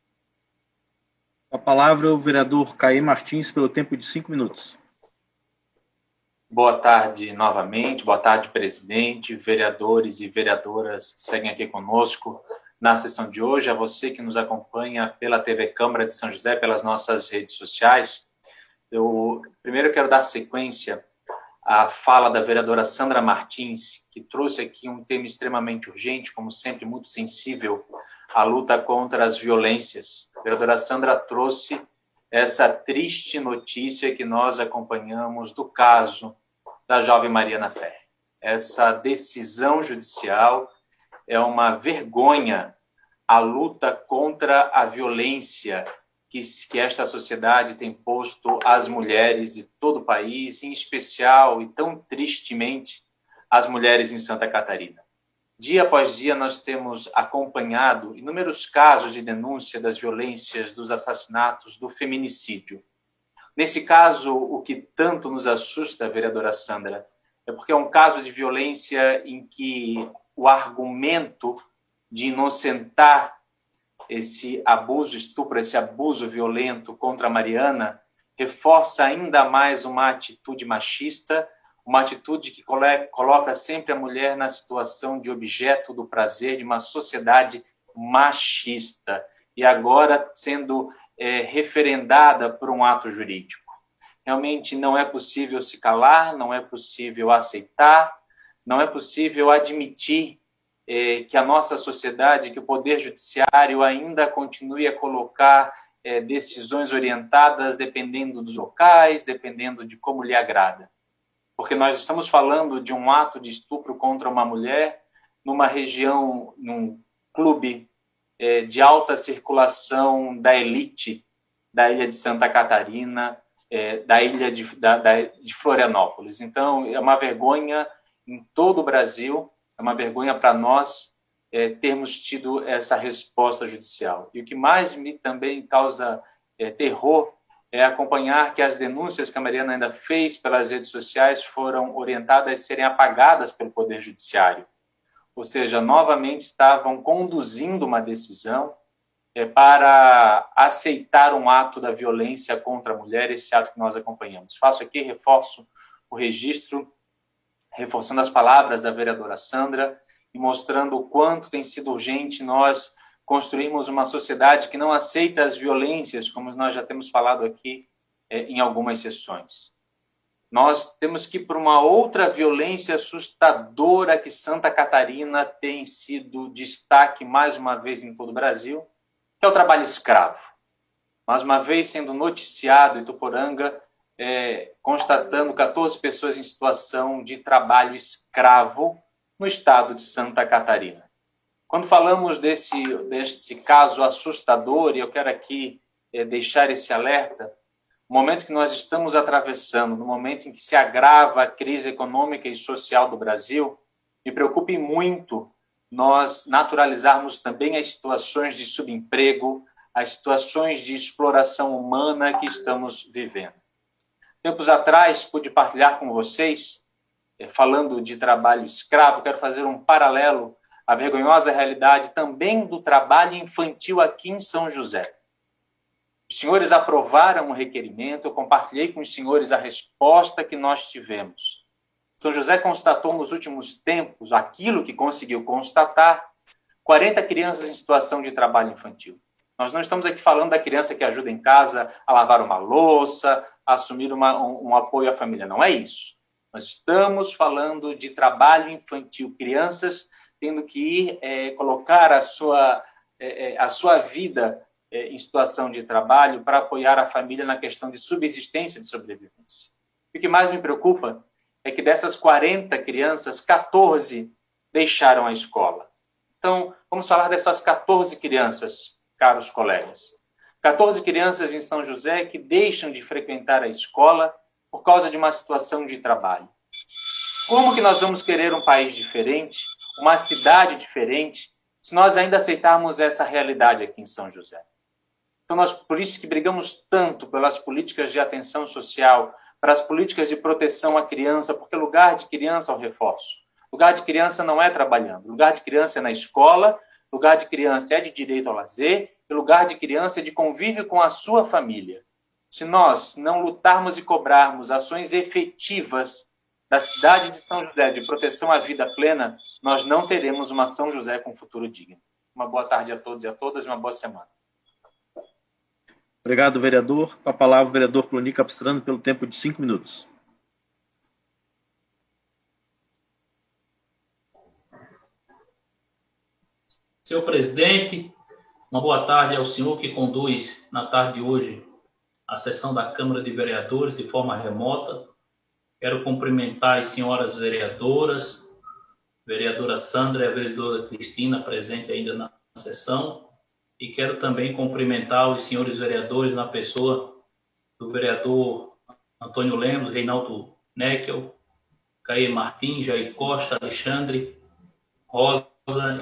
A palavra é o vereador Caê Martins, pelo tempo de 5 minutos. Boa tarde novamente, boa tarde, presidente, vereadores e vereadoras que seguem aqui conosco na sessão de hoje, a você que nos acompanha pela TV Câmara de São José, pelas nossas redes sociais. Eu primeiro quero dar sequência à fala da vereadora Sandra Martins, que trouxe aqui um tema extremamente urgente, como sempre muito sensível, a luta contra as violências. A vereadora Sandra trouxe essa triste notícia que nós acompanhamos do caso da jovem Mariana Ferrer. Essa decisão judicial é uma vergonha, a luta contra a violência que esta sociedade tem posto às mulheres de todo o país, em especial e tão tristemente às mulheres em Santa Catarina. Dia após dia, nós temos acompanhado inúmeros casos de denúncia das violências, dos assassinatos, do feminicídio. Nesse caso, o que tanto nos assusta, vereadora Sandra, é porque é um caso de violência em que o argumento de inocentar esse abuso, estupro, esse abuso violento contra a Mariana, reforça ainda mais uma atitude machista, uma atitude que coloca sempre a mulher na situação de objeto do prazer de uma sociedade machista, e agora sendo referendada por um ato jurídico. Realmente não é possível se calar, não é possível aceitar, não é possível admitir que a nossa sociedade, que o Poder Judiciário ainda continue a colocar decisões orientadas dependendo dos locais, dependendo de como lhe agrada. Porque nós estamos falando de um ato de estupro contra uma mulher numa região, num clube de alta circulação da elite da ilha de Santa Catarina, da ilha de Florianópolis. Então, é uma vergonha em todo o Brasil, é uma vergonha para nós termos tido essa resposta judicial. E o que mais me também causa terror é acompanhar que as denúncias que a Mariana ainda fez pelas redes sociais foram orientadas a serem apagadas pelo Poder Judiciário. Ou seja, novamente estavam conduzindo uma decisão para aceitar um ato da violência contra a mulher, esse ato que nós acompanhamos. Faço aqui, reforço o registro, reforçando as palavras da vereadora Sandra e mostrando o quanto tem sido urgente nós construirmos uma sociedade que não aceita as violências, como nós já temos falado aqui em algumas sessões. Nós temos que ir para uma outra violência assustadora que Santa Catarina tem sido destaque mais uma vez em todo o Brasil, que é o trabalho escravo. Mais uma vez sendo noticiado em Tuporanga, constatando 14 pessoas em situação de trabalho escravo no estado de Santa Catarina. Quando falamos desse caso assustador, e eu quero aqui deixar esse alerta, no momento que nós estamos atravessando, no momento em que se agrava a crise econômica e social do Brasil, me preocupe muito nós naturalizarmos também as situações de subemprego, as situações de exploração humana que estamos vivendo. Tempos atrás, pude partilhar com vocês, falando de trabalho escravo, quero fazer um paralelo à vergonhosa realidade também do trabalho infantil aqui em São José. Os senhores aprovaram o requerimento, eu compartilhei com os senhores a resposta que nós tivemos. São José constatou nos últimos tempos aquilo que conseguiu constatar, 40 crianças em situação de trabalho infantil. Nós não estamos aqui falando da criança que ajuda em casa a lavar uma louça, a assumir um apoio à família. Não é isso. Nós estamos falando de trabalho infantil. Crianças tendo que ir colocar a sua vida em situação de trabalho para apoiar a família na questão de subsistência, de sobrevivência. O que mais me preocupa é que dessas 40 crianças, 14 deixaram a escola. Então, vamos falar dessas 14 crianças, caros colegas. 14 crianças em São José que deixam de frequentar a escola por causa de uma situação de trabalho. Como que nós vamos querer um país diferente, uma cidade diferente, se nós ainda aceitarmos essa realidade aqui em São José? Então, nós, por isso que brigamos tanto pelas políticas de atenção social, para as políticas de proteção à criança, porque lugar de criança é o reforço. Lugar de criança não é trabalhando. Lugar de criança é na escola, lugar de criança é de direito ao lazer, e lugar de criança é de convívio com a sua família. Se nós não lutarmos e cobrarmos ações efetivas da cidade de São José de proteção à vida plena, nós não teremos uma São José com futuro digno. Uma boa tarde a todos e a todas e uma boa semana. Obrigado, vereador. Com a palavra, o vereador Cloni Capistrano, pelo tempo de 5 minutos. Senhor presidente, uma boa tarde ao senhor que conduz na tarde de hoje a sessão da Câmara de Vereadores de forma remota. Quero cumprimentar as senhoras vereadoras, vereadora Sandra e a vereadora Cristina, presente ainda na sessão. E quero também cumprimentar os senhores vereadores na pessoa do vereador Antônio Lemos, Reinaldo Neckel, Caê Martins, Jair Costa, Alexandre, Rosa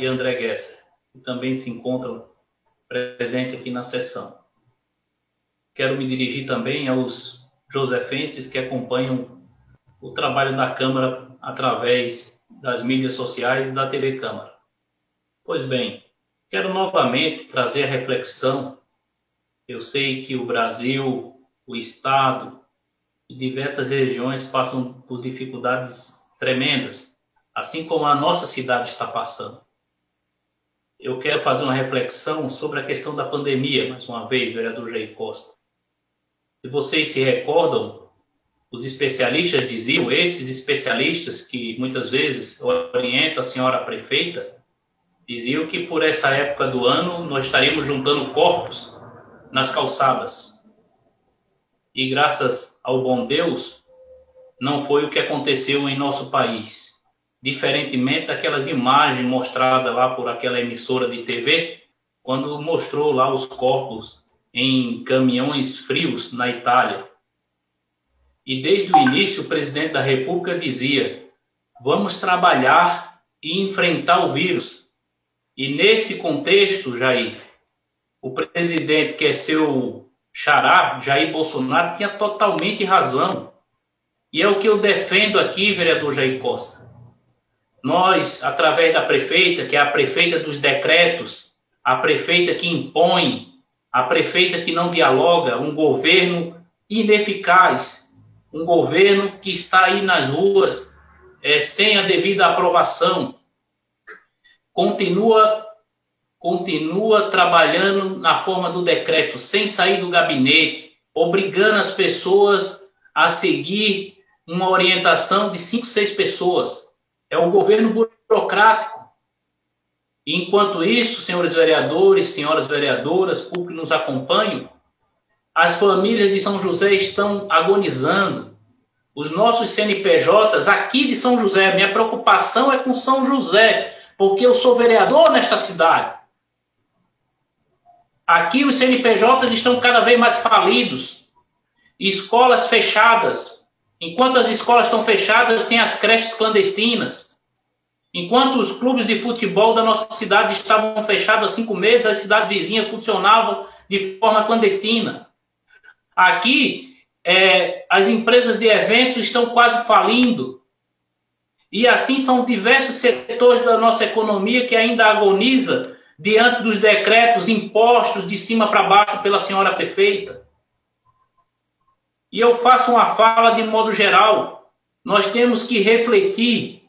e André Gesser, que também se encontram presentes aqui na sessão. Quero me dirigir também aos josefenses que acompanham o trabalho da Câmara através das mídias sociais e da TV Câmara. Pois bem, quero novamente trazer a reflexão. Eu sei que o Brasil, o Estado e diversas regiões passam por dificuldades tremendas, assim como a nossa cidade está passando. Eu quero fazer uma reflexão sobre a questão da pandemia, mais uma vez, vereador Jair Costa. Se vocês se recordam, os especialistas diziam, esses especialistas que muitas vezes orientam a senhora prefeita, diziam que por essa época do ano nós estaríamos juntando corpos nas calçadas. E graças ao bom Deus, não foi o que aconteceu em nosso país. Diferentemente daquelas imagens mostradas lá por aquela emissora de TV, quando mostrou lá os corpos em caminhões frios na Itália. E desde o início o presidente da República dizia: vamos trabalhar e enfrentar o vírus. E nesse contexto, Jair, o presidente, que é seu xará, Jair Bolsonaro, tinha totalmente razão. E é o que eu defendo aqui, vereador Jair Costa. Nós, através da prefeita, que é a prefeita dos decretos, a prefeita que impõe, a prefeita que não dialoga, um governo ineficaz, um governo que está aí nas ruas sem a devida aprovação, continua trabalhando na forma do decreto, sem sair do gabinete, obrigando as pessoas a seguir uma orientação de 5, 6 pessoas. É um governo burocrático. E enquanto isso, senhores vereadores, senhoras vereadoras, público que nos acompanham, as famílias de São José estão agonizando. Os nossos CNPJs aqui de São José, minha preocupação é com São José, porque eu sou vereador nesta cidade. Aqui os CNPJs estão cada vez mais falidos. Escolas fechadas. Enquanto as escolas estão fechadas, tem as creches clandestinas. Enquanto os clubes de futebol da nossa cidade estavam fechados há 5 meses, as cidades vizinhas funcionavam de forma clandestina. Aqui, as empresas de eventos estão quase falindo. E assim são diversos setores da nossa economia que ainda agoniza diante dos decretos impostos de cima para baixo pela senhora prefeita. E eu faço uma fala de modo geral. Nós temos que refletir.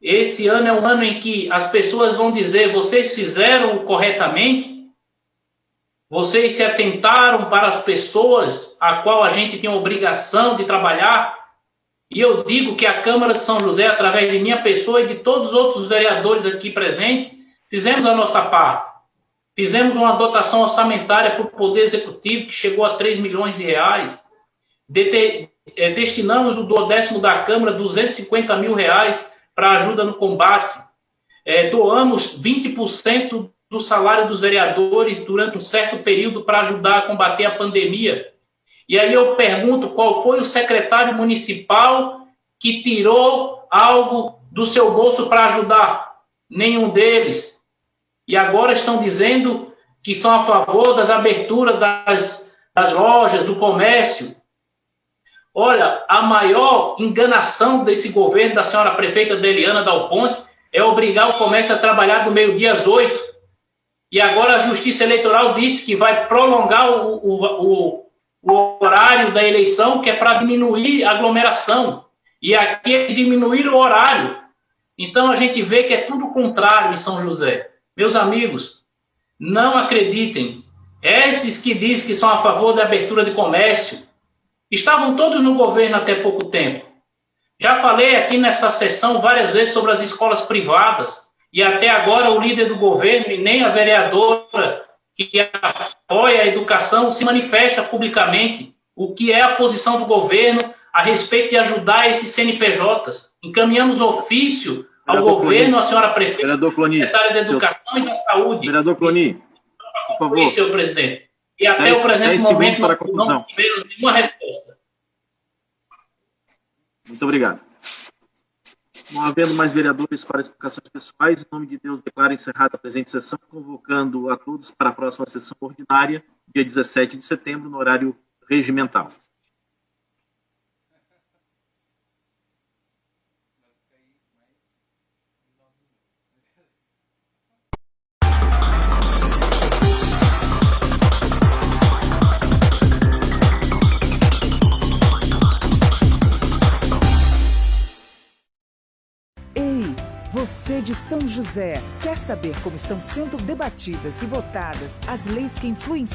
Esse ano é um ano em que as pessoas vão dizer: vocês fizeram corretamente? Vocês se atentaram para as pessoas a qual a gente tem a obrigação de trabalhar? E eu digo que a Câmara de São José, através de minha pessoa e de todos os outros vereadores aqui presentes, fizemos a nossa parte. Fizemos uma dotação orçamentária para o Poder Executivo que chegou a 3 milhões de reais. Destinamos do 10º da Câmara 250 mil reais para ajuda no combate. Doamos 20% do salário dos vereadores durante um certo período para ajudar a combater a pandemia. E aí eu pergunto, qual foi o secretário municipal que tirou algo do seu bolso para ajudar? Nenhum deles. E agora estão dizendo que são a favor das aberturas das lojas, do comércio. Olha, a maior enganação desse governo da senhora prefeita Deliana Dal Ponte é obrigar o comércio a trabalhar do meio-dia às 8. E agora a Justiça Eleitoral disse que vai prolongar o horário da eleição, que é para diminuir a aglomeração. E aqui é diminuir o horário. Então a gente vê que é tudo contrário em São José. Meus amigos, não acreditem. Esses que dizem que são a favor da abertura de comércio estavam todos no governo até pouco tempo. Já falei aqui nessa sessão várias vezes sobre as escolas privadas, e até agora o líder do governo e nem a vereadora que apoia a educação se manifesta publicamente o que é a posição do governo a respeito de ajudar esses CNPJs. Encaminhamos ofício ao governo, à senhora prefeita, secretária da Educação e da Saúde. Vereador Cloni, por favor. Senhor presidente. E até o presente momento não tivemos nenhuma resposta. Muito obrigado. Não havendo mais vereadores para explicações pessoais, em nome de Deus, declaro encerrada a presente sessão, convocando a todos para a próxima sessão ordinária, dia 17 de setembro, no horário regimental. Você de São José, quer saber como estão sendo debatidas e votadas as leis que influenciam